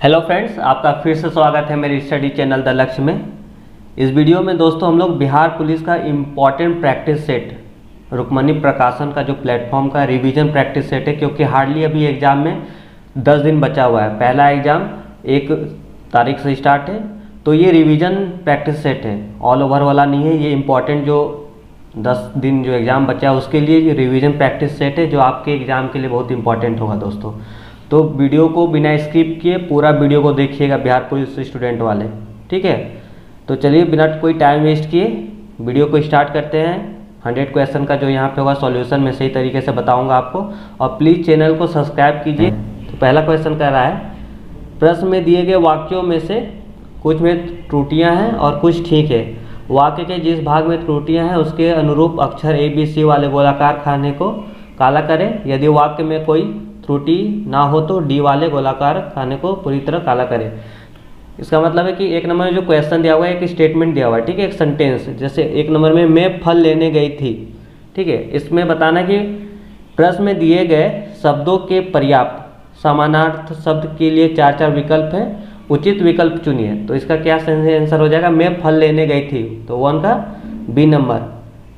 Hello friends, आपका फिर से स्वागत है मेरे स्टडी चैनल द लक्ष्य में। इस वीडियो में दोस्तों हम लोग बिहार पुलिस का इम्पॉर्टेंट प्रैक्टिस सेट रुक्मणी प्रकाशन का जो प्लेटफॉर्म का रिवीजन प्रैक्टिस सेट है, क्योंकि हार्डली अभी एग्ज़ाम में 10 दिन बचा हुआ है। पहला एग्ज़ाम 1 तारीख से स्टार्ट है, तो ये रिवीजन प्रैक्टिस सेट है, ऑल ओवर वाला नहीं है। ये इम्पॉर्टेंट जो 10 दिन जो एग्ज़ाम बचा है उसके लिए ये रिवीजन प्रैक्टिस सेट है, जो आपके एग्ज़ाम के लिए बहुत इंपॉर्टेंट होगा दोस्तों। तो वीडियो को बिना स्किप किए पूरा वीडियो को देखिएगा बिहार पुलिस स्टूडेंट वाले, ठीक है। तो चलिए बिना कोई टाइम वेस्ट किए वीडियो को स्टार्ट करते हैं। 100 क्वेश्चन का जो यहाँ पे होगा सॉल्यूशन मैं सही तरीके से बताऊंगा आपको, और प्लीज़ चैनल को सब्सक्राइब कीजिए। तो पहला क्वेश्चन कह रहा है, प्रश्न में दिए गए वाक्यों में से कुछ में त्रुटियाँ हैं और कुछ ठीक है। वाक्य के जिस भाग में त्रुटियाँ हैं उसके अनुरूप अक्षर ABC वाले गोलाकार खाने को काला करें। यदि वाक्य में कोई त्रुटि ना हो तो D वाले गोलाकार खाने को पूरी तरह काला करें। इसका मतलब है कि 1 नंबर में जो क्वेश्चन दिया हुआ है, एक स्टेटमेंट दिया हुआ है, ठीक है, एक सेंटेंस। जैसे 1 नंबर में मैं फल लेने गई थी, ठीक है। इसमें बताना कि प्रश्न में दिए गए शब्दों के पर्याप्त समानार्थक शब्द के लिए 4 विकल्प हैं, उचित विकल्प चुनिए। तो इसका क्या आंसर हो जाएगा, मैं फल लेने गई थी, तो 1 का B नंबर।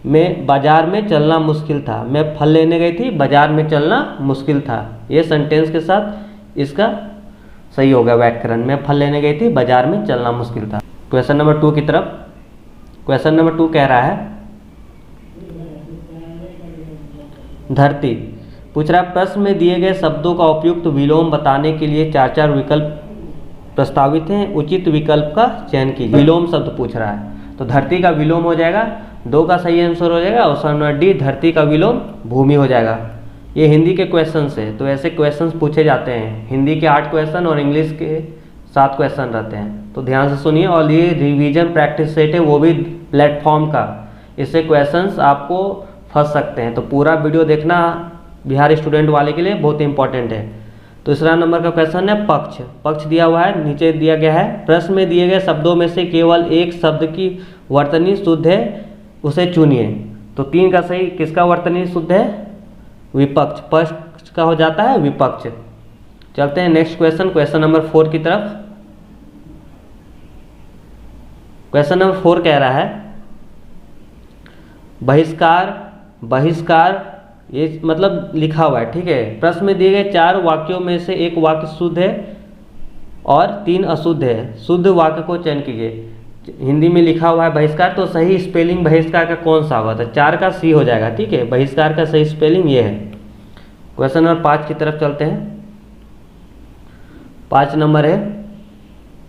मैं बाजार में चलना मुश्किल था, मैं फल लेने गई थी, बाजार में चलना मुश्किल था। ये सेंटेंस के साथ इसका सही होगा व्याकरण, मैं फल लेने गई थी, बाजार में चलना मुश्किल था। क्वेश्चन नंबर 2 की तरफ। क्वेश्चन नंबर 2 कह रहा है, धरती पूछ रहा है, प्रश्न में दिए गए शब्दों का उपयुक्त विलोम बताने के लिए 4 विकल्प प्रस्तावित हैं, उचित विकल्प का चयन कीजिए। विलोम शब्द पूछ रहा है, तो धरती का विलोम हो जाएगा, 2 का सही आंसर हो जाएगा। ऑप्शन नंबर D, धरती का विलोम भूमि हो जाएगा। ये हिंदी के क्वेश्चन से, तो ऐसे क्वेश्चंस पूछे जाते हैं। हिंदी के 8 क्वेश्चन और इंग्लिश के 7 क्वेश्चन रहते हैं, तो ध्यान से सुनिए। और ये रिवीजन प्रैक्टिस सेट है, वो भी प्लेटफॉर्म का। इससे क्वेश्चंस आपको फंस सकते हैं, तो पूरा वीडियो देखना बिहार स्टूडेंट वाले के लिए बहुत इंपॉर्टेंट है। दूसरा नंबर का क्वेश्चन है पक्ष। पक्ष दिया हुआ है, नीचे दिया गया है, प्रश्न में दिए गए शब्दों में से केवल एक शब्द की वर्तनी शुद्ध है, उसे चुनिए। तो 3 का सही, किसका वर्तनी शुद्ध है, विपक्ष। पक्ष का हो जाता है विपक्ष। चलते हैं नेक्स्ट क्वेश्चन, क्वेश्चन नंबर 4 की तरफ। क्वेश्चन नंबर 4 कह रहा है, बहिष्कार। बहिष्कार ये मतलब लिखा हुआ है, ठीक है। प्रश्न में दिए गए 4 वाक्यों में से एक वाक्य शुद्ध है और 3 अशुद्ध है, शुद्ध वाक्य को चयन कीजिए। हिंदी में लिखा हुआ है बहिष्कार, तो सही स्पेलिंग बहिष्कार का कौन सा होगा, तो 4 का C हो जाएगा, ठीक है। बहिष्कार का सही स्पेलिंग ये है। क्वेश्चन नंबर 5 की तरफ चलते हैं। 5 नंबर है,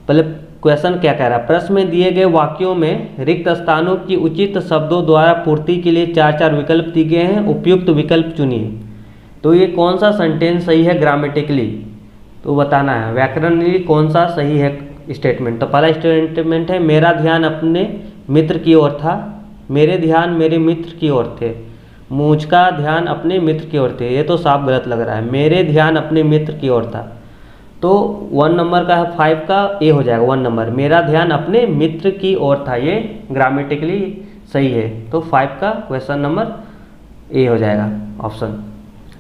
पहले क्वेश्चन क्या कह रहा है, प्रश्न में दिए गए वाक्यों में रिक्त स्थानों की उचित शब्दों द्वारा पूर्ति के लिए 4 विकल्प दिए गए हैं, उपयुक्त विकल्प चुनिए। तो ये कौन सा सेंटेंस सही है ग्रामेटिकली, तो बताना है। व्याकरणिक कौन सा सही है स्टेटमेंट। तो पहला स्टेटमेंट है, मेरा ध्यान अपने मित्र की ओर था, मेरे ध्यान मेरे मित्र की ओर थे, मुझका ध्यान अपने मित्र की ओर थे। ये तो साफ गलत लग रहा है, मेरे ध्यान अपने मित्र की ओर था। तो 1 नंबर का है, 5 का A हो जाएगा। 1 नंबर, मेरा ध्यान अपने मित्र की ओर था, ये ग्रामेटिकली सही है। तो 5 का क्वेश्चन नंबर A हो जाएगा ऑप्शन।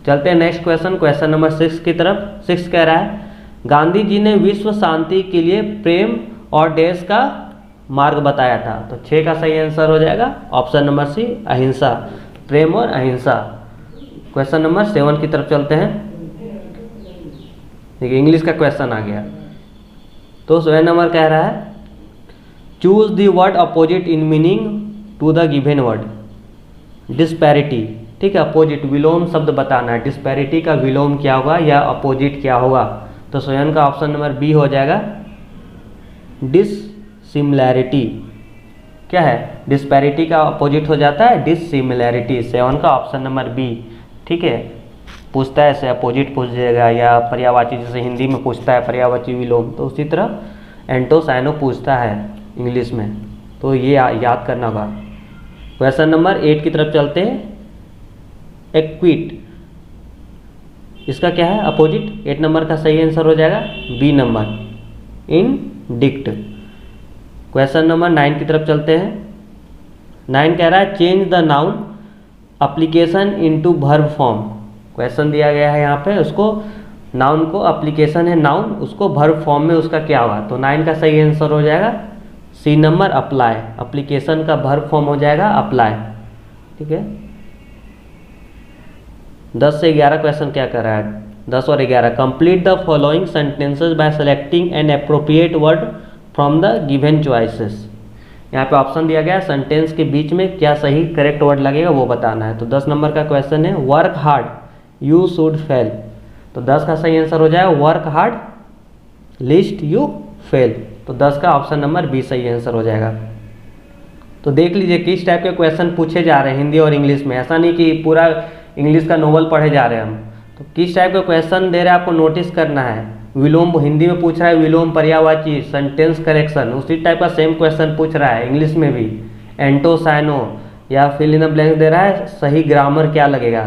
चलते हैं नेक्स्ट क्वेश्चन, क्वेश्चन नंबर 6 की तरफ। 6 कह रहा है, गांधी जी ने विश्व शांति के लिए प्रेम और देश का मार्ग बताया था। तो 6 का सही आंसर हो जाएगा ऑप्शन नंबर C, अहिंसा। प्रेम और अहिंसा। क्वेश्चन नंबर 7 की तरफ चलते हैं। देखिए इंग्लिश का क्वेश्चन आ गया, तो 7 नंबर कह रहा है, choose the word opposite in meaning to the given word. Disparity, ठीक है, अपोजिट विलोम शब्द बताना है। डिस्पैरिटी का विलोम क्या होगा या अपोजिट क्या होगा, तो 7 का ऑप्शन नंबर B हो जाएगा, डिससिमिलैरिटी। क्या है, डिस्पैरिटी का अपोजिट हो जाता है डिससिमिलैरिटी। 7 का ऑप्शन नंबर B, ठीक है। पूछता है ऐसे अपोजिट पूछ जाएगा, या पर्यायवाची, जैसे हिंदी में पूछता है पर्यायवाची विलोम, तो उसी तरह एंटोसाइनो पूछता है इंग्लिश में, तो ये याद करना होगा। क्वेश्चन नंबर 8 की तरफ चलते हैं। एक्विट, इसका क्या है अपोजिट। 8 नंबर का सही आंसर हो जाएगा B नंबर, इनडिक्ट। क्वेश्चन नंबर 9 की तरफ चलते हैं। 9 कह रहा है, change the noun application into verb form. Question दिया गया है यहाँ पे, उसको नाउन को, एप्लीकेशन है नाउन, उसको वर्ब फॉर्म में उसका क्या हुआ, तो 9 का सही आंसर हो जाएगा सी नंबर अप्लाई। एप्लीकेशन का वर्ब फॉर्म हो जाएगा अप्लाई। ठीक है, 10 से 11 क्वेश्चन क्या कर रहा है, 10 और 11। Complete the following sentences bye selecting an appropriate word from the given choices. यहाँ पे ऑप्शन दिया गया, सेंटेंस के बीच में क्या सही करेक्ट वर्ड लगेगा वो बताना है। तो 10 नंबर का क्वेश्चन है work hard you should fail, तो 10 का सही आंसर हो जाएगा work hard list you fail, तो 10 का ऑप्शन नंबर बी सही आंसर हो जाएगा। तो देख लीजिए किस टाइप के क्वेश्चन पूछे जा रहे हैं हिंदी और इंग्लिश में, ऐसा नहीं कि पूरा इंग्लिश का नोवेल पढ़े जा रहे हैं हम, तो किस टाइप का क्वेश्चन दे रहे हैं आपको नोटिस करना है। विलोम हिंदी में पूछ रहा है, विलोम पर्यायवाची, सेंटेंस करेक्शन, उसी टाइप का सेम क्वेश्चन पूछ रहा है इंग्लिश में भी, एंटो साइनो या फिल इन द ब्लैंक दे रहा है, सही ग्रामर क्या लगेगा।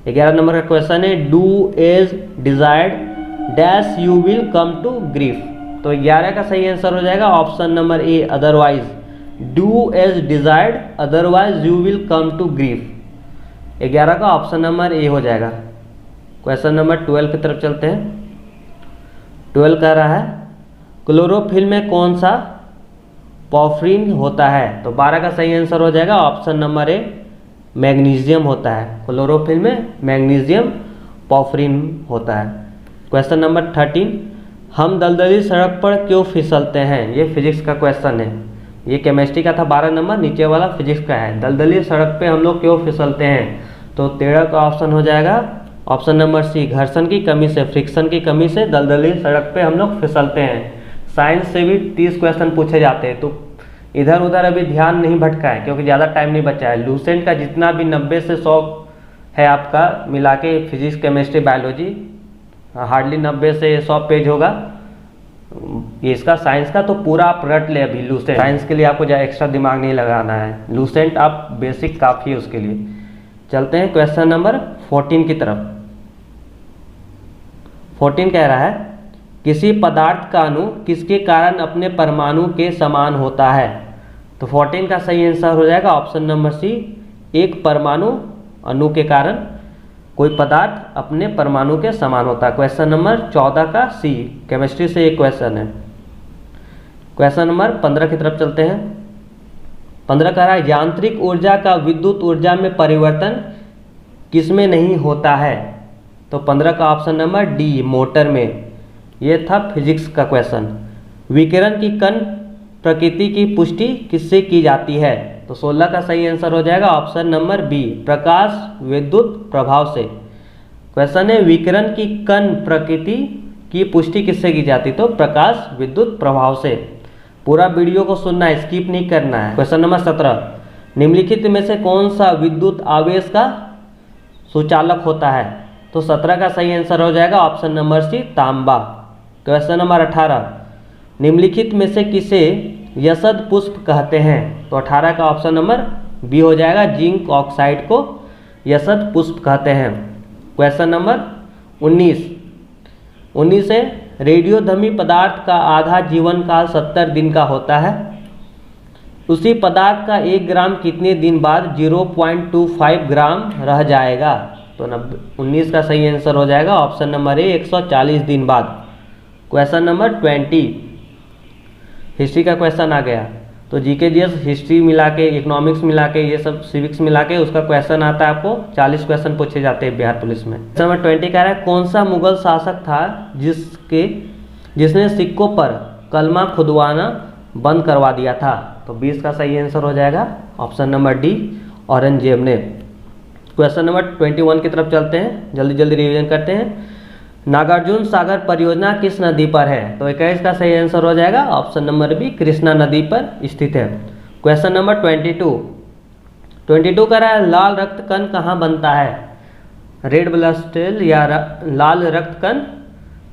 11 नंबर का क्वेश्चन है do as desired dash you will come to grief, तो 11 का सही आंसर हो जाएगा option number A otherwise, do as desired otherwise you will come to grief, 11 का ऑप्शन नंबर ए हो जाएगा। क्वेश्चन नंबर 12 की तरफ चलते हैं। 12 कह रहा है क्लोरोफिल में कौन सा पॉफ्रीन होता है, तो 12 का सही आंसर हो जाएगा ऑप्शन नंबर ए मैग्नीशियम होता है, क्लोरोफिल में मैग्नीशियम पॉफ्रीन होता है। क्वेश्चन नंबर 13 हम दलदली सड़क पर क्यों फिसलते हैं, ये फिजिक्स का क्वेश्चन है, ये केमिस्ट्री का था 12 नंबर, नीचे वाला फिजिक्स का है। दलदली सड़क पे हम लोग क्यों फिसलते हैं, तो 13 का ऑप्शन हो जाएगा ऑप्शन नंबर सी घर्षण की कमी से, फ्रिक्शन की कमी से दलदली सड़क पे हम लोग फिसलते हैं। साइंस से भी 30 क्वेश्चन पूछे जाते हैं, तो इधर उधर अभी ध्यान नहीं भटका है क्योंकि ज़्यादा टाइम नहीं बचा है। लूसेंट का जितना भी 90 से 100 है आपका मिला के, फिजिक्स केमिस्ट्री बायोलॉजी हार्डली 90 से 100 पेज होगा, ये इसका साइंस का तो पूरा आप रट ले अभी लूसेंट, साइंस के लिए आपको ज़्यादा एक्स्ट्रा दिमाग नहीं लगाना है, लूसेंट आप बेसिक काफ़ी है उसके लिए। चलते हैं क्वेश्चन नंबर 14 की तरफ। 14 कह रहा है किसी पदार्थ का अणु किसके कारण अपने परमाणु के समान होता है, तो 14 का सही आंसर हो जाएगा ऑप्शन नंबर सी एक परमाणु अणु के कारण कोई पदार्थ अपने परमाणु के समान होता है। क्वेश्चन नंबर 14 का सी, केमिस्ट्री से एक क्वेश्चन है। क्वेश्चन नंबर 15 की तरफ चलते हैं। 15 कह रहा है यांत्रिक ऊर्जा का विद्युत ऊर्जा में परिवर्तन किसमें नहीं होता है, तो 15 का ऑप्शन नंबर डी मोटर में, ये था फिजिक्स का क्वेश्चन। विकिरण की कण प्रकृति की पुष्टि किससे की जाती है, तो 16 का सही आंसर हो जाएगा ऑप्शन नंबर बी प्रकाश विद्युत प्रभाव से। क्वेश्चन है विकिरण की कण प्रकृति की पुष्टि किससे की जाती, तो प्रकाश विद्युत प्रभाव से। पूरा वीडियो को सुनना है, स्किप नहीं करना है। क्वेश्चन नंबर 17 निम्नलिखित में से कौन सा विद्युत आवेश का सुचालक होता है, तो 17 का सही आंसर हो जाएगा ऑप्शन नंबर सी तांबा। क्वेश्चन नंबर 18 निम्नलिखित में से किसे यशद पुष्प कहते हैं, तो 18 का ऑप्शन नंबर बी हो जाएगा जिंक ऑक्साइड को यशद पुष्प कहते हैं। क्वेश्चन नंबर 19 से रेडियोधर्मी पदार्थ का आधा जीवन काल 70 दिन का होता है, उसी पदार्थ का 1 ग्राम कितने दिन बाद 0.25 ग्राम रह जाएगा, तो 19 का सही आंसर हो जाएगा ऑप्शन नंबर ए 140 दिन बाद। क्वेश्चन नंबर 20 हिस्ट्री का क्वेश्चन आ गया, तो जीके जीएस हिस्ट्री मिला के इकोनॉमिक्स मिला के ये सब सिविक्स मिला के उसका क्वेश्चन आता है, आपको 40 क्वेश्चन पूछे जाते हैं बिहार पुलिस में। क्वेश्चन नंबर 20 कह रहा है कौन सा मुगल शासक था जिसने सिक्कों पर कलमा खुदवाना बंद करवा दिया था, तो 20 का सही आंसर हो जाएगा ऑप्शन नंबर डी औरंगजेब ने। क्वेश्चन नंबर 21 की तरफ चलते हैं, जल्दी जल्दी रिवीजन करते हैं। नागार्जुन सागर परियोजना किस नदी पर है, तो 21 का सही आंसर हो जाएगा ऑप्शन नंबर बी कृष्णा नदी पर स्थित है। क्वेश्चन नंबर 22 कह रहा है लाल रक्त कण कहाँ बनता है, रेड ब्लड सेल या लाल रक्त कण,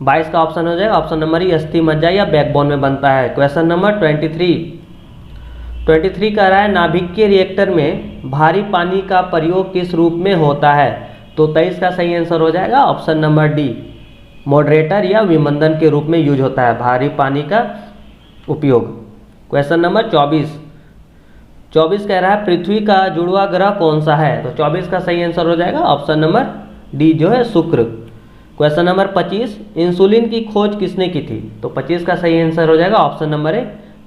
22 का ऑप्शन हो जाएगा ऑप्शन नंबर ई अस्थि मज्जा या बैकबोन में बनता है। क्वेश्चन नंबर 23 कह रहा है नाभिकीय रिएक्टर में भारी पानी का प्रयोग किस रूप में होता है, तो 23 का सही आंसर हो जाएगा ऑप्शन नंबर डी मॉडरेटर या विमंदन के रूप में यूज होता है भारी पानी का उपयोग। क्वेश्चन नंबर 24 कह रहा है पृथ्वी का जुड़वा ग्रह कौन सा है, तो 24 का सही आंसर हो जाएगा ऑप्शन नंबर डी जो है शुक्र। क्वेश्चन नंबर 25, इंसुलिन की खोज किसने की थी? तो 25 का सही आंसर हो जाएगा ऑप्शन नंबर ए,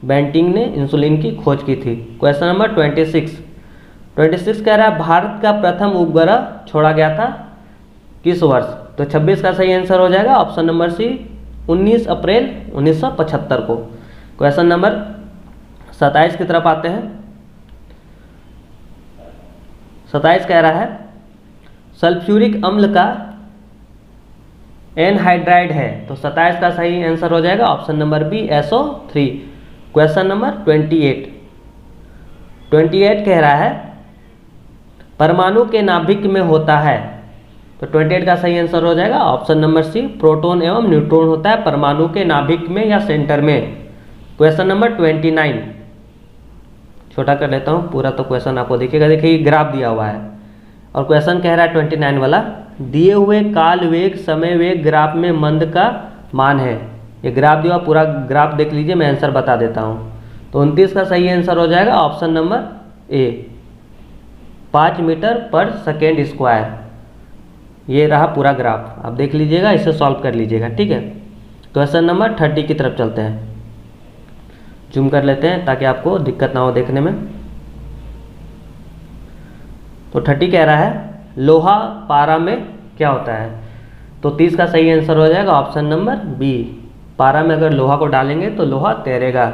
बेंटिंग ने इंसुलिन की खोज की थी। क्वेश्चन नंबर 26 कह रहा है भारत का प्रथम उपग्रह छोड़ा गया था किस वर्ष? तो 26 का सही आंसर हो जाएगा ऑप्शन नंबर सी, 19 अप्रैल 1975 को। क्वेश्चन नंबर 27 की तरफ आते हैं। 27 कह रहा है सल्फ्यूरिक अम्ल का एनहाइड्राइड है। तो 27 का सही आंसर हो जाएगा option number B, SO3। Question number 28 कह रहा है परमाणु के नाभिक में होता है। तो 28 का सही आंसर हो जाएगा ऑप्शन नंबर सी, प्रोटॉन एवं न्यूट्रॉन होता है परमाणु के नाभिक में या सेंटर में। क्वेश्चन नंबर 29, छोटा कर लेता हूँ पूरा, तो क्वेश्चन आपको दिखेगा। देखिए ग्राफ दिया हुआ है और क्वेश्चन कह रहा है 29 वाला, दिए हुए काल वेग समय वेग ग्राफ में मंद का मान है। ये ग्राफ दिया, पूरा ग्राफ देख लीजिए, मैं आंसर बता देता हूँ। तो 29 का सही आंसर हो जाएगा ऑप्शन नंबर ए, 5 मीटर पर सेकेंड स्क्वायर। ये रहा पूरा ग्राफ, आप देख लीजिएगा, इसे सॉल्व कर लीजिएगा, ठीक है। क्वेश्चन नंबर 30 की तरफ चलते हैं, जूम कर लेते हैं ताकि आपको दिक्कत ना हो देखने में। तो 30 कह रहा है लोहा पारा में क्या होता है? तो 30 का सही आंसर हो जाएगा ऑप्शन नंबर बी, पारा में अगर लोहा को डालेंगे तो लोहा तैरेगा।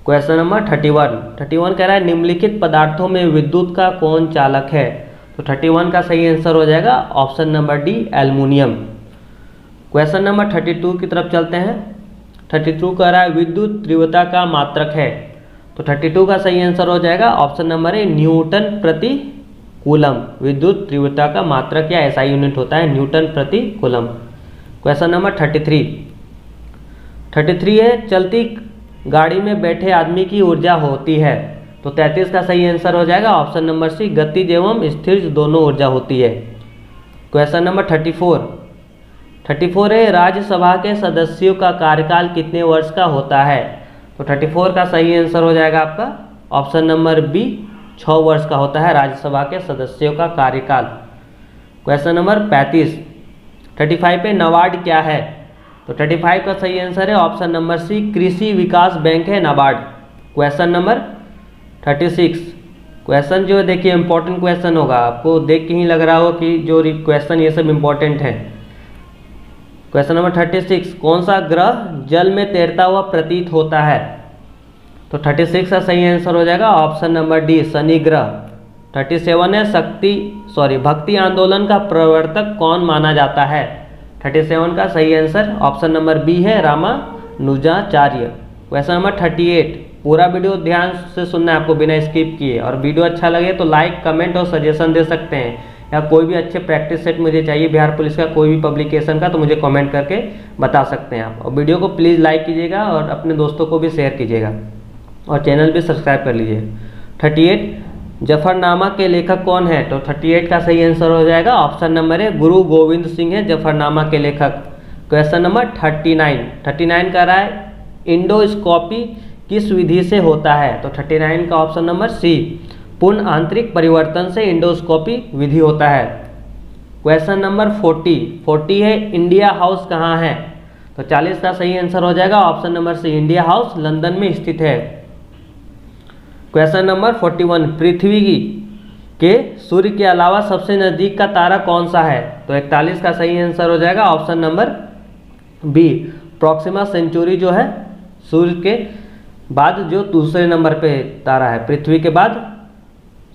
क्वेश्चन नंबर 31 कह रहा है निम्नलिखित पदार्थों में विद्युत का कौन चालक है? तो 31 का सही आंसर हो जाएगा option number D, aluminium. Question number 32 की तरफ चलते हैं। 32 कह रहा है विद्युत तीव्रता का मात्रक है। तो 32 का सही आंसर हो जाएगा ऑप्शन नंबर ए, न्यूटन प्रति कूलम। विद्युत तीव्रता का मात्रक या ऐसा यूनिट होता है न्यूटन प्रति कूलम। क्वेश्चन नंबर 33 है चलती गाड़ी में बैठे आदमी की ऊर्जा होती है। तो 33 का सही आंसर हो जाएगा ऑप्शन नंबर सी, गतिज एवं स्थिर दोनों ऊर्जा होती है। क्वेश्चन नंबर 34 है राज्यसभा के सदस्यों का कार्यकाल कितने वर्ष का होता है? तो 34 का सही आंसर हो जाएगा आपका ऑप्शन नंबर बी, 6 वर्ष का होता है राज्यसभा के सदस्यों का कार्यकाल। क्वेश्चन नंबर 35 पे नाबार्ड क्या है? तो 35 का सही आंसर है ऑप्शन नंबर सी, कृषि विकास बैंक है नाबार्ड। क्वेश्चन नंबर 36, क्वेश्चन जो है देखिए इंपॉर्टेंट क्वेश्चन होगा, आपको देख के ही लग रहा हो कि जो क्वेश्चन ये सब इंपॉर्टेंट है। क्वेश्चन नंबर 36, कौन सा ग्रह जल में तैरता हुआ प्रतीत होता है? तो 36 का सही आंसर हो जाएगा ऑप्शन नंबर डी, शनि ग्रह। 37 है भक्ति आंदोलन का प्रवर्तक कौन माना जाता है? 37 का सही आंसर ऑप्शन नंबर बी है, रामानुजाचार्य। क्वेश्चन नंबर 38, पूरा वीडियो ध्यान से सुनना है आपको बिना स्किप किए, और वीडियो अच्छा लगे तो लाइक कमेंट और सजेशन दे सकते हैं, या कोई भी अच्छे प्रैक्टिस सेट मुझे चाहिए बिहार पुलिस का कोई भी पब्लिकेशन का, तो मुझे कमेंट करके बता सकते हैं आप। और वीडियो को प्लीज़ लाइक कीजिएगा और अपने दोस्तों को भी शेयर कीजिएगा और चैनल भी सब्सक्राइब कर लीजिए। 38, जफरनामा के लेखक कौन है? तो 38 का सही आंसर हो जाएगा ऑप्शन नंबर ए, गुरु गोविंद सिंह है जफरनामा के लेखक। क्वेश्चन नंबर 39 का रहा है इंडोस्कोपी किस विधि से होता है? तो 39 का ऑप्शन नंबर सी, पूर्ण आंतरिक परिवर्तन से इंडोस्कोपी विधि होता है। क्वेश्चन नंबर 40 है इंडिया हाउस कहाँ है? तो 40 का सही आंसर हो जाएगा option number C, India House London में स्थित है। क्वेश्चन नंबर 41, पृथ्वी के सूर्य के अलावा सबसे नजदीक का तारा कौन सा है? तो 41 का सही आंसर हो जाएगा option number B, Proxima Centauri जो है सूर्य के बाद जो दूसरे नंबर पे तारा है, पृथ्वी के बाद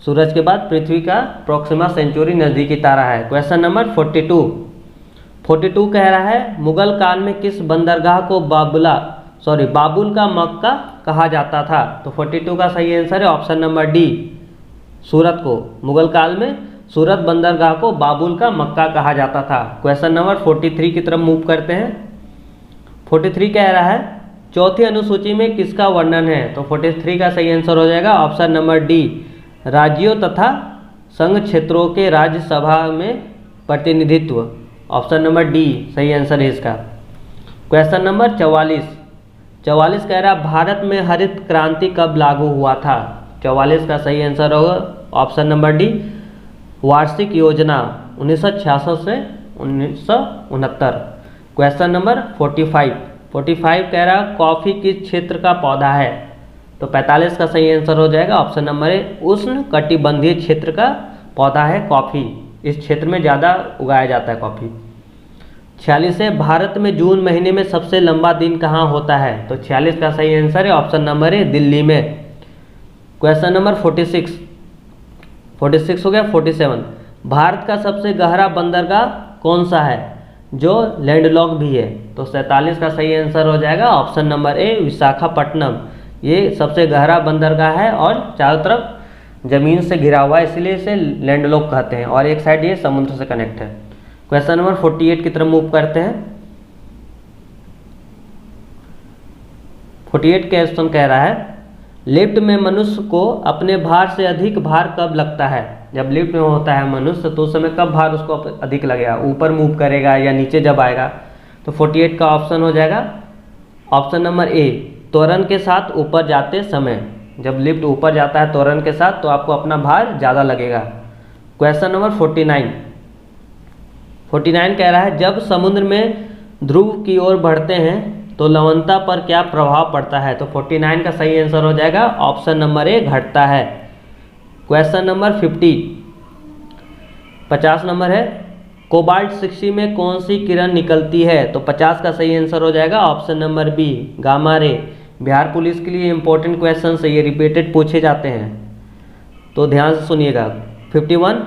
सूरज के बाद पृथ्वी का प्रॉक्सिमा सेंचुरी नज़दीकी तारा है। क्वेश्चन नंबर 42 कह रहा है मुगल काल में किस बंदरगाह को बाबुल का मक्का कहा जाता था? तो 42 का सही आंसर है ऑप्शन नंबर डी, सूरत को। मुगल काल में सूरत बंदरगाह को बाबुल का मक्का कहा जाता था। क्वेश्चन नंबर 43 की तरफ मूव करते हैं। 43 कह रहा है चौथी अनुसूची में किसका वर्णन है? तो 43 का सही आंसर हो जाएगा ऑप्शन नंबर डी, राज्यों तथा संघ क्षेत्रों के राज्यसभा में प्रतिनिधित्व। ऑप्शन नंबर डी सही आंसर है इसका। क्वेश्चन नंबर 44 कह रहा है भारत में हरित क्रांति कब लागू हुआ था? 44 का सही आंसर होगा ऑप्शन नंबर डी, वार्षिक योजना 1966 से 1969। क्वेश्चन नंबर 45 कह रहा है कॉफ़ी किस क्षेत्र का पौधा है? तो 45 का सही आंसर हो जाएगा ऑप्शन नंबर ए, उष्ण कटिबंधीय क्षेत्र का पौधा है कॉफ़ी। इस क्षेत्र में ज़्यादा उगाया जाता है कॉफ़ी। 46 है भारत में जून महीने में सबसे लंबा दिन कहाँ होता है? तो 46 का सही आंसर है ऑप्शन नंबर ए, दिल्ली में। क्वेश्चन नंबर 46 हो गया। 47 भारत का सबसे गहरा बंदरगाह कौन सा है जो लैंडलॉक भी है? तो 47 का सही आंसर हो जाएगा ऑप्शन नंबर ए, विशाखापट्टनम। ये सबसे गहरा बंदरगाह है और चारों तरफ जमीन से घिरा हुआ है, इसलिए इसे लैंडलॉक कहते हैं, और एक साइड ये समुद्र से कनेक्ट है। क्वेश्चन नंबर 48 की तरफ मूव करते हैं। 48 क्वेश्चन कह रहा है लिफ्ट में मनुष्य को अपने भार से अधिक भार कब लगता है? जब लिफ्ट में होता है मनुष्य तो उस समय कब भार उसको अधिक लगेगा? ऊपर मूव करेगा या नीचे जब आएगा? तो 48 का ऑप्शन हो जाएगा ऑप्शन नंबर ए, त्वरण के साथ ऊपर जाते समय। जब लिफ्ट ऊपर जाता है त्वरण के साथ तो आपको अपना भार ज़्यादा लगेगा। क्वेश्चन नंबर 49 कह रहा है जब समुद्र में ध्रुव की ओर बढ़ते हैं तो लवणता पर क्या प्रभाव पड़ता है? तो 49 का सही आंसर हो जाएगा ऑप्शन नंबर ए, घटता है। क्वेश्चन नंबर 50 नंबर है कोबाल्ट 60 में कौन सी किरण निकलती है? तो 50 का सही आंसर हो जाएगा option number B, gamma ray. Bihar police के लिए इंपॉर्टेंट क्वेश्चन है, ये रिपीटेड पूछे जाते हैं, तो ध्यान से सुनिएगा। 51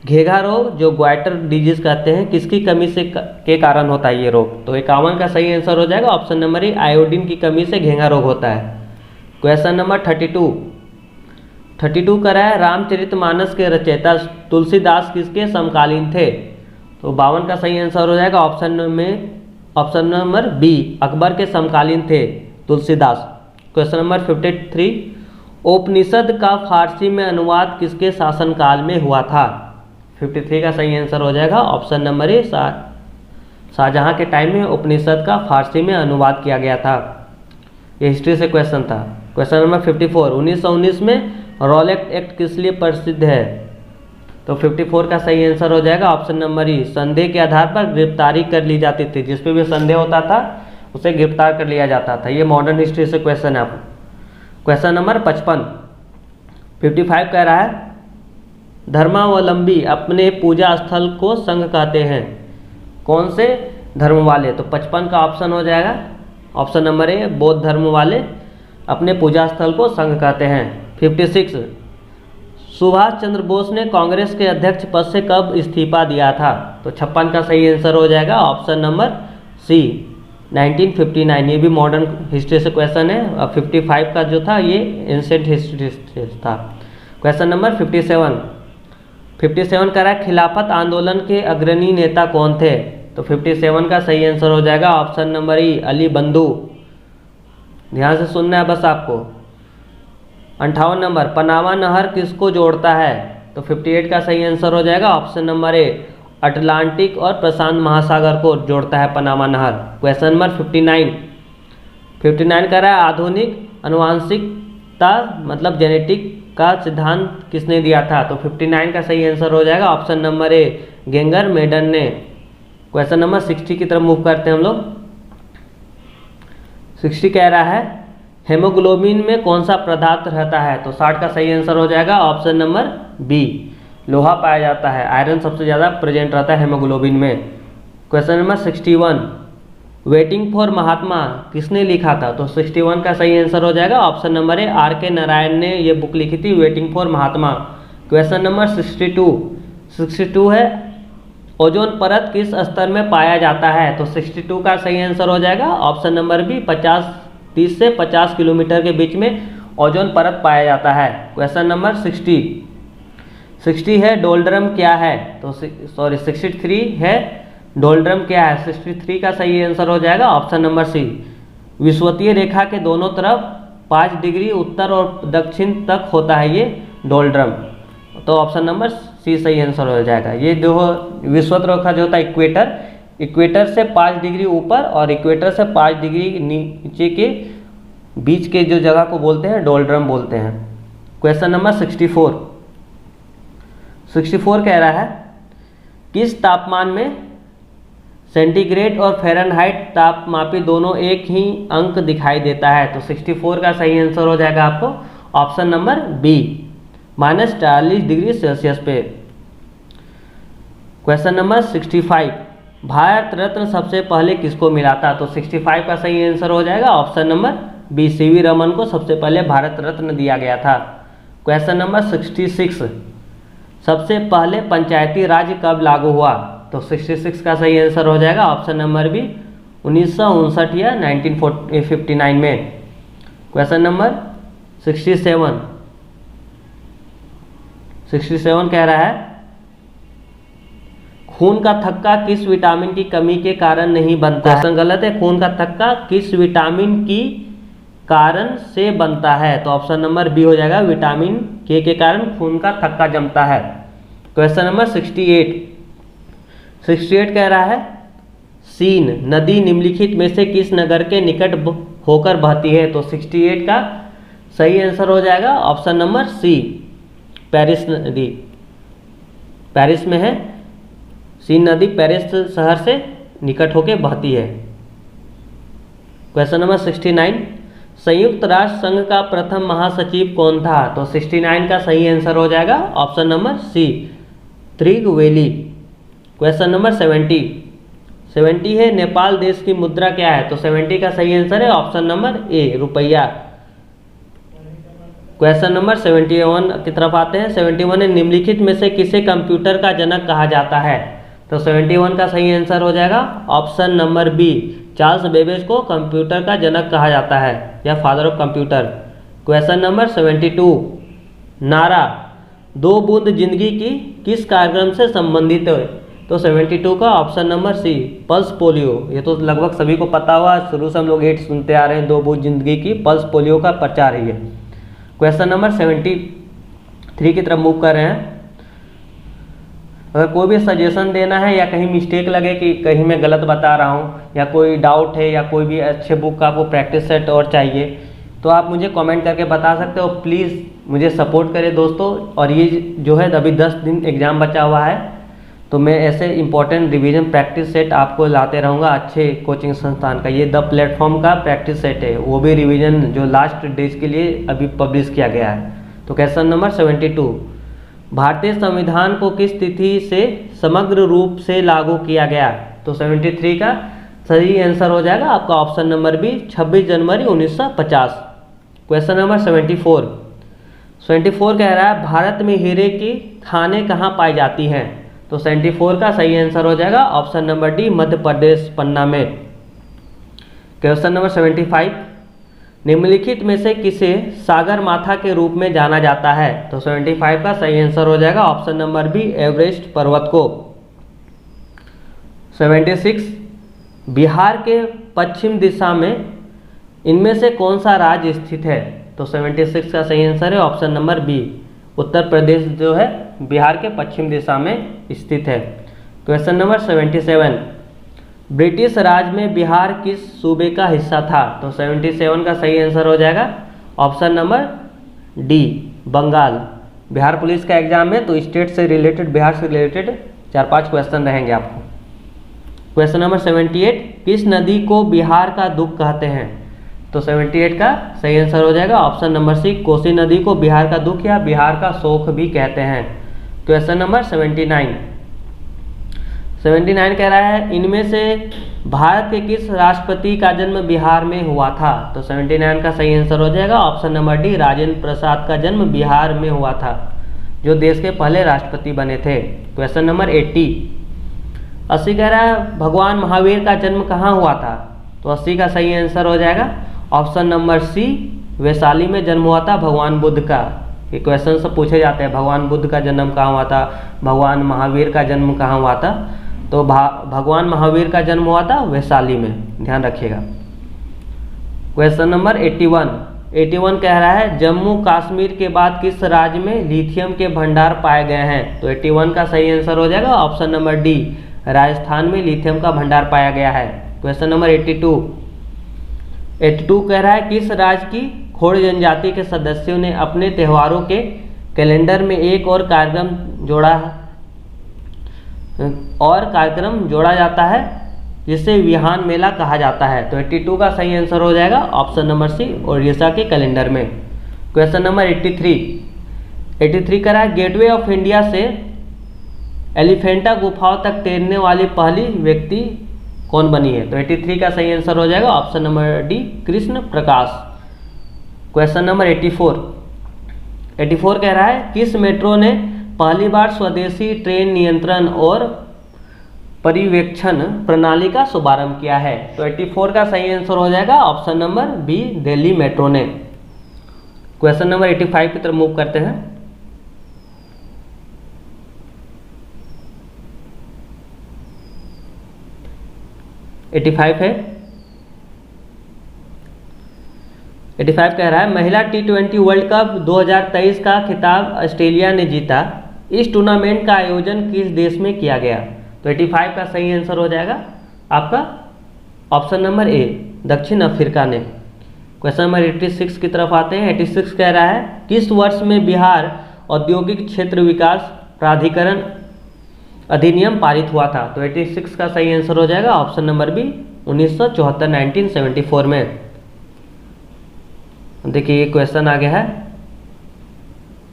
घेघा रोग जो ग्वाइटर डिजीज कहते हैं किसकी कमी से के कारण होता है ये रोग? तो 51 का सही आंसर हो जाएगा ऑप्शन नंबर ए, आयोडीन की कमी से घेघा रोग होता है। क्वेश्चन नंबर 32 कर रहा है रामचरितमानस के रचयिता तुलसीदास किसके समकालीन थे? तो 52 का सही आंसर हो जाएगा ऑप्शन नंबर बी, अकबर के समकालीन थे तुलसीदास। क्वेश्चन नंबर 53 उपनिषद का फारसी में अनुवाद किसके शासनकाल में हुआ था? 53 का सही आंसर हो जाएगा ऑप्शन नंबर ए, शाहजहां के टाइम में उपनिषद का फारसी में अनुवाद किया गया था। ये हिस्ट्री से क्वेश्चन था। क्वेश्चन नंबर 54 1919 में रॉलेट एक्ट किस लिए प्रसिद्ध है? तो 54 का सही आंसर हो जाएगा ऑप्शन नंबर ई, संदेह के आधार पर गिरफ्तारी कर ली जाती थी, जिस पे भी संदेह होता था उसे गिरफ्तार कर लिया जाता था। ये मॉडर्न हिस्ट्री से क्वेश्चन है आपको। क्वेश्चन नंबर 55 कह रहा है धर्मावलंबी अपने पूजा स्थल को संघ कहते हैं, कौन से धर्म वाले? तो 55 का ऑप्शन हो जाएगा ऑप्शन नंबर ए, बौद्ध धर्म वाले अपने पूजा स्थल को संघ कहते हैं। 56 सुभाष चंद्र बोस ने कांग्रेस के अध्यक्ष पद से कब इस्तीफा दिया था? तो 56 का सही आंसर हो जाएगा ऑप्शन नंबर सी, 1959। ये भी मॉडर्न हिस्ट्री से क्वेश्चन है। और 55 का जो था ये एंशिएंट हिस्ट्री था। क्वेश्चन नंबर 57 कह रहा है खिलाफत आंदोलन के अग्रणी नेता कौन थे? तो 57 का सही आंसर हो जाएगा ऑप्शन नंबर ई, अली बंधु। ध्यान से सुनना है बस आपको। 58 नंबर पनामा नहर किसको जोड़ता है? तो 58 का सही आंसर हो जाएगा ऑप्शन नंबर ए, अटलांटिक और प्रशांत महासागर को जोड़ता है पनामा नहर। क्वेश्चन नंबर 59 कह रहा है आधुनिक अनुवांशिकता मतलब जेनेटिक का सिद्धांत किसने दिया था? तो 59 का सही आंसर हो जाएगा ऑप्शन नंबर ए, गेंगर मेडन ने। क्वेश्चन नंबर 60 की तरफ मूव करते हैं हम लोग। 60 कह रहा है हेमोग्लोबिन में कौन सा पदार्थ रहता है? तो 60 का सही आंसर हो जाएगा ऑप्शन नंबर बी, लोहा पाया जाता है। आयरन सबसे ज़्यादा प्रेजेंट रहता है हेमोग्लोबिन में। क्वेश्चन नंबर 61 वेटिंग फॉर महात्मा किसने लिखा था? तो 61 का सही आंसर हो जाएगा ऑप्शन नंबर ए, आर के नारायण ने ये बुक लिखी थी waiting for Mahatma. Question number 62 है ओजोन परत किस स्तर में पाया जाता है? तो 62 का सही आंसर हो जाएगा ऑप्शन नंबर बी, 30 से 50 किलोमीटर के बीच में ओजोन परत पाया जाता है। क्वेश्चन नंबर 60 है डोल्ड्रम क्या है? तो 63 है डोल्ड्रम क्या है? 63 का सही आंसर हो जाएगा ऑप्शन नंबर सी, विषुवतीय रेखा के दोनों तरफ 5 डिग्री उत्तर और दक्षिण तक होता है ये डोल्ड्रम। तो ऑप्शन नंबर सी सही आंसर हो जाएगा। ये जो विषुवत रेखा जो होता है इक्वेटर से 5 डिग्री ऊपर और इक्वेटर से 5 डिग्री नीचे के बीच के जो जगह को बोलते हैं डोल्ड्रम बोलते हैं। क्वेश्चन नंबर 64 कह रहा है किस तापमान में सेंटीग्रेड और फ़ारेनहाइट तापमापी दोनों एक ही अंक दिखाई देता है। तो 64 का सही आंसर हो जाएगा आपको option number B, -40 degree Celsius पे। क्वेश्चन नंबर 65, भारत रत्न सबसे पहले किसको मिला था? तो 65 का सही आंसर हो जाएगा option number B, C V Raman को सबसे पहले भारत रत्न दिया गया था। क्वेश्चन नंबर 66, सबसे पहले पंचायती राज कब लागू हुआ? तो 66 का सही आंसर हो जाएगा ऑप्शन नंबर बी, 1959 या 1959 में। क्वेश्चन नंबर 67 कह रहा है खून का थक्का किस विटामिन की कमी के कारण नहीं बनता है? क्वेश्चन गलत है। खून का थक्का किस विटामिन की कारण से बनता है? तो ऑप्शन नंबर बी हो जाएगा, विटामिन के कारण खून का थक्का जमता है। क्वेश्चन नंबर 68 कह रहा है सीन नदी निम्नलिखित में से किस नगर के निकट होकर बहती है? तो 68 का सही आंसर हो जाएगा ऑप्शन नंबर सी, पेरिस नदी। पेरिस में है सीन नदी, पेरिस शहर से निकट होकर बहती है। क्वेश्चन नंबर 69, संयुक्त राष्ट्र संघ का प्रथम महासचिव कौन था? तो 69 का सही आंसर हो जाएगा ऑप्शन नंबर सी, त्रिगवेली। क्वेश्चन नंबर 70 है नेपाल देश की मुद्रा क्या है? तो 70 का सही आंसर है ऑप्शन नंबर ए, रुपया। क्वेश्चन नंबर 71 की तरफ आते हैं। 71 है निम्नलिखित में से किसे कंप्यूटर का जनक कहा जाता है? तो 71 का सही आंसर हो जाएगा option number B, Charles Babbage को कंप्यूटर का जनक कहा जाता है या father of computer. Question number 72, नारा दो बूंद जिंदगी की किस कार्यक्रम से संबंधित है? तो 72 का option number C, pulse polio. ये तो लगभग सभी को पता हुआ, शुरू से हम लोग 8 सुनते आ रहे हैं, दो बूंद जिंदगी की, पल्स पोलियो का प्रचार है ये। क्वेश्चन नंबर 73 की तरफ मूव कर रहे हैं। अगर कोई भी सजेशन देना है या कहीं मिस्टेक लगे कि कहीं मैं गलत बता रहा हूँ या कोई डाउट है या कोई भी अच्छे बुक का आपको प्रैक्टिस सेट और चाहिए तो आप मुझे कमेंट करके बता सकते हो। प्लीज़ मुझे सपोर्ट करें दोस्तों। और ये जो है अभी 10 दिन एग्ज़ाम बचा हुआ है, तो मैं ऐसे इंपॉर्टेंट रिवीजन प्रैक्टिस सेट आपको लाते रहूँगा अच्छे कोचिंग संस्थान का। ये द प्लेटफॉर्म का प्रैक्टिस सेट है, वो भी रिवीजन जो लास्ट डेज के लिए अभी पब्लिश किया गया है। तो क्वेश्चन नंबर 72, भारतीय संविधान को किस तिथि से समग्र रूप से लागू किया गया? तो 73 का सही आंसर हो जाएगा आपका ऑप्शन नंबर बी, 26 जनवरी 1950। क्वेश्चन नंबर 74 कह रहा है भारत में हीरे की खानें कहाँ पाई जाती हैं? तो 74 का सही आंसर हो जाएगा option number D, Madhya Pradesh, पन्ना में। क्वेश्चन नंबर 75, निम्नलिखित में से किसे सागर माथा के रूप में जाना जाता है? तो 75 का सही आंसर हो जाएगा ऑप्शन नंबर बी, एवरेस्ट पर्वत को। 76, बिहार के पश्चिम दिशा में इनमें से कौन सा राज्य स्थित है? तो 76 का सही आंसर है option number B, Uttar Pradesh जो है बिहार के पश्चिम दिशा में स्थित है। क्वेश्चन नंबर 77, ब्रिटिश राज में बिहार किस सूबे का हिस्सा था? तो 77 का सही आंसर हो जाएगा option number D, Bengal. Bihar police का एग्जाम है तो स्टेट से रिलेटेड, बिहार से रिलेटेड 4-5 क्वेश्चन रहेंगे आपको। क्वेश्चन नंबर 78, किस नदी को बिहार का दुख कहते हैं? तो 78 का सही आंसर हो जाएगा ऑप्शन नंबर सी, कोसी नदी को बिहार का दुख या बिहार का शोक भी कहते हैं। क्वेश्चन नंबर 79 कह रहा है इनमें से भारत के किस राष्ट्रपति का जन्म बिहार में हुआ था? तो 79 का सही आंसर हो जाएगा option number D, Rajendra Prasad का जन्म बिहार में हुआ था, जो देश के पहले राष्ट्रपति बने थे। क्वेश्चन नंबर 80 कह रहा है भगवान महावीर का जन्म कहाँ हुआ था? तो 80 का सही आंसर हो जाएगा ऑप्शन नंबर सी, वैशाली में जन्म हुआ था भगवान बुद्ध का। ये क्वेश्चन सब पूछे जाते हैं, भगवान बुद्ध का जन्म कहाँ हुआ था, भगवान महावीर का जन्म कहाँ हुआ था? तो भगवान महावीर का जन्म हुआ था वैशाली में, ध्यान रखिएगा। क्वेश्चन नंबर 81 कह रहा है जम्मू कश्मीर के बाद किस राज्य में लिथियम के भंडार पाए गए हैं? तो 81 का सही आंसर हो जाएगा ऑप्शन नंबर डी, राजस्थान में लिथियम का भंडार पाया गया है। क्वेश्चन नंबर 82 कह रहा है किस राज्य की खोड़ जनजाति के सदस्यों ने अपने त्योहारों के कैलेंडर में एक और कार्यक्रम जोड़ा जाता है जिसे विहान मेला कहा जाता है? तो 82 का सही आंसर हो जाएगा ऑप्शन नंबर सी, उड़ीसा के कैलेंडर में। क्वेश्चन नंबर 83 कह रहा है गेटवे ऑफ इंडिया से एलिफेंटा गुफाओं तक तैरने वाली पहली व्यक्ति कौन बनी है? तो 83 का सही आंसर हो जाएगा option number D, Krishna Prakash. Question number 84 कह रहा है किस मेट्रो ने पहली बार स्वदेशी ट्रेन नियंत्रण और पर्यवेक्षण प्रणाली का शुभारंभ किया है? तो 84 का सही आंसर हो जाएगा option number B, Delhi metro ने। क्वेश्चन नंबर 85 की तरफ मूव करते हैं। है 85 कह रहा है महिला T20 वर्ल्ड कप 2023 का खिताब ऑस्ट्रेलिया ने जीता। इस टूर्नामेंट का आयोजन किस देश में किया गया? तो 85 का सही आंसर हो जाएगा आपका ऑप्शन नंबर ए, दक्षिण अफ्रीका ने। क्वेश्चन नंबर 86 की तरफ आते हैं। 86 कह रहा है किस वर्ष में बिहार औद्योगिक क्षेत्र विकास प्राधिकरण अधिनियम पारित हुआ था? तो 86 का सही आंसर हो जाएगा ऑप्शन नंबर बी, 1974 1974 में। देखिए ये क्वेश्चन आ गया है,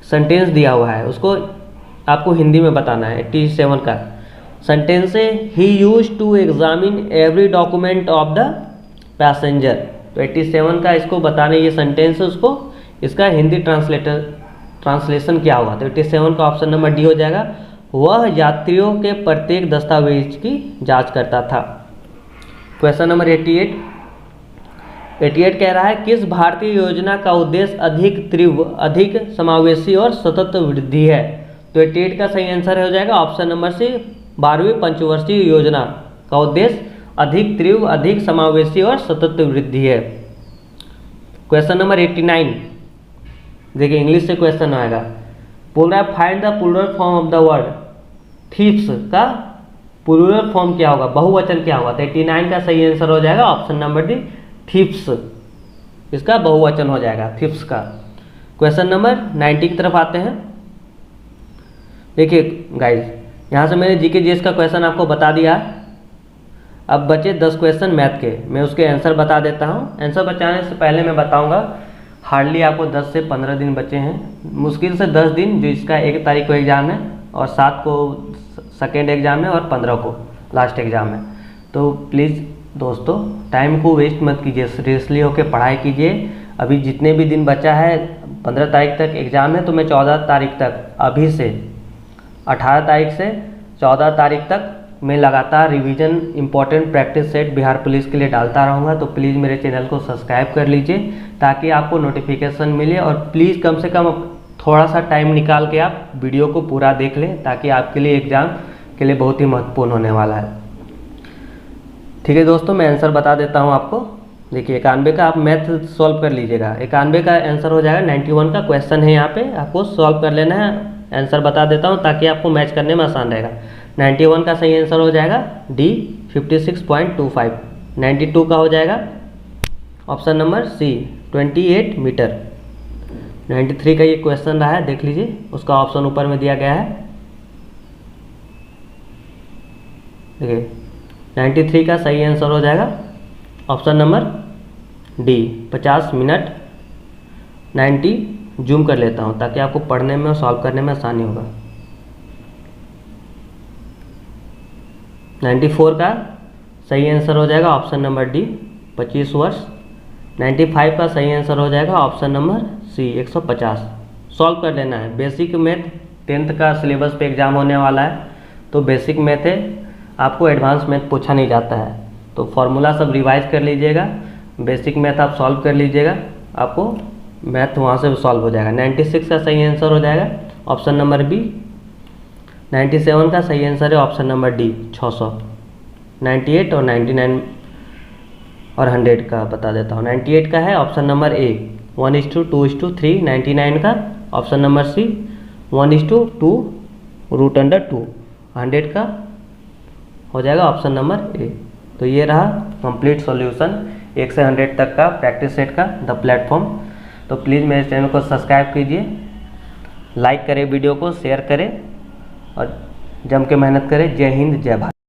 सेंटेंस दिया हुआ है, उसको आपको हिंदी में बताना है। 87 का सेंटेंस है ही used to examine every document of the passenger. तो 87 का इसको बताने ये सेंटेंस है, उसको इसका हिंदी ट्रांसलेशन क्या होगा? तो 87 का ऑप्शन नंबर डी हो जाएगा, वह यात्रियों के प्रत्येक दस्तावेज की जांच करता था। क्वेश्चन नंबर 88 कह रहा है किस भारतीय योजना का उद्देश्य अधिक तीव्र, अधिक समावेशी और सतत वृद्धि है? तो 88 का सही आंसर हो जाएगा ऑप्शन नंबर सी, 12वीं पंचवर्षीय योजना का उद्देश्य अधिक तीव्र, अधिक समावेशी और सतत वृद्धि है। क्वेश्चन नंबर 89 देखिए इंग्लिश से क्वेश्चन आएगा, बोल रहा है find the plural form of the word thieves का प्लूरल फॉर्म क्या होगा, बहुवचन क्या होगा? तो 89 का सही आंसर हो जाएगा ऑप्शन नंबर डी, थीव्स, इसका बहुवचन हो जाएगा थीव्स का। क्वेश्चन नंबर 90 की तरफ आते हैं। देखिए गाइस यहाँ से मैंने जीके जीएस का क्वेश्चन आपको बता दिया, अब बचे 10 क्वेश्चन मैथ के, मैं उसके आंसर बता देता हूँ। आंसर बताने से पहले मैं बताऊँगा हार्डली आपको 10 से 15 दिन बचे हैं, मुश्किल से 10 दिन, जो इसका 1 तारीख को एग्ज़ाम है और 7 को सेकेंड एग्ज़ाम है और 15 को लास्ट एग्ज़ाम है। तो प्लीज़ दोस्तों टाइम को वेस्ट मत कीजिए, सीरियसली होकर पढ़ाई कीजिए। अभी जितने भी दिन बचा है, 15 तारीख तक एग्ज़ाम है, तो मैं 14 तारीख तक, अभी से 18 तारीख से 14 तारीख तक मैं लगातार revision important practice set Bihar police के लिए डालता रहूँगा। तो प्लीज़ मेरे चैनल को सब्सक्राइब कर लीजिए ताकि आपको नोटिफिकेशन मिले, और प्लीज़ कम से कम थोड़ा सा टाइम निकाल के आप वीडियो को पूरा देख लें, ताकि आपके लिए एग्ज़ाम के लिए बहुत ही महत्वपूर्ण होने वाला है। ठीक है दोस्तों, मैं आंसर बता देता हूँ आपको। देखिए 91 का आप मैथ सॉल्व कर लीजिएगा। 91 का आंसर हो जाएगा, 91 का क्वेश्चन है यहाँ पे, आपको सॉल्व कर लेना है। आंसर बता देता हूँ ताकि आपको मैच करने में आसान रहेगा। 91 का सही आंसर हो जाएगा डी, 56.25। 92 का हो जाएगा ऑप्शन नंबर सी, 28 मीटर। 93 का ये क्वेश्चन रहा है, देख लीजिए, उसका ऑप्शन ऊपर में दिया गया है। देखिए 93 का सही आंसर हो जाएगा option number D, 50 minute. 90 zoom कर लेता हूँ ताकि आपको पढ़ने में और सॉल्व करने में आसानी होगा। 94 का सही आंसर हो जाएगा ऑप्शन नंबर डी, 25 वर्ष। 95 का सही आंसर हो जाएगा ऑप्शन नंबर सी, 150। सॉल्व कर लेना है। बेसिक मैथ 10th का सिलेबस पे एग्ज़ाम होने वाला है, तो बेसिक मैथ है, आपको एडवांस मैथ पूछा नहीं जाता है। तो फॉर्मूला सब रिवाइज कर लीजिएगा, बेसिक मैथ आप सॉल्व कर लीजिएगा, आपको मैथ वहाँ से सॉल्व हो जाएगा। 96 का सही आंसर हो जाएगा ऑप्शन नंबर बी। 97 का सही आंसर है ऑप्शन नंबर डी, 600। 98 और 99 और 100 का बता देता हूँ। 98 का है ऑप्शन नंबर ए, 1:2:3। 99 का ऑप्शन नंबर सी, 1:2√2। 100 का हो जाएगा ऑप्शन नंबर ए। तो ये रहा कंप्लीट सॉल्यूशन 1 से 100 तक का प्रैक्टिस सेट का द प्लेटफॉर्म। तो प्लीज़ मेरे चैनल को सब्सक्राइब कीजिए, लाइक करें वीडियो को, शेयर करें और जम के मेहनत करें। जय हिंद, जय भारत।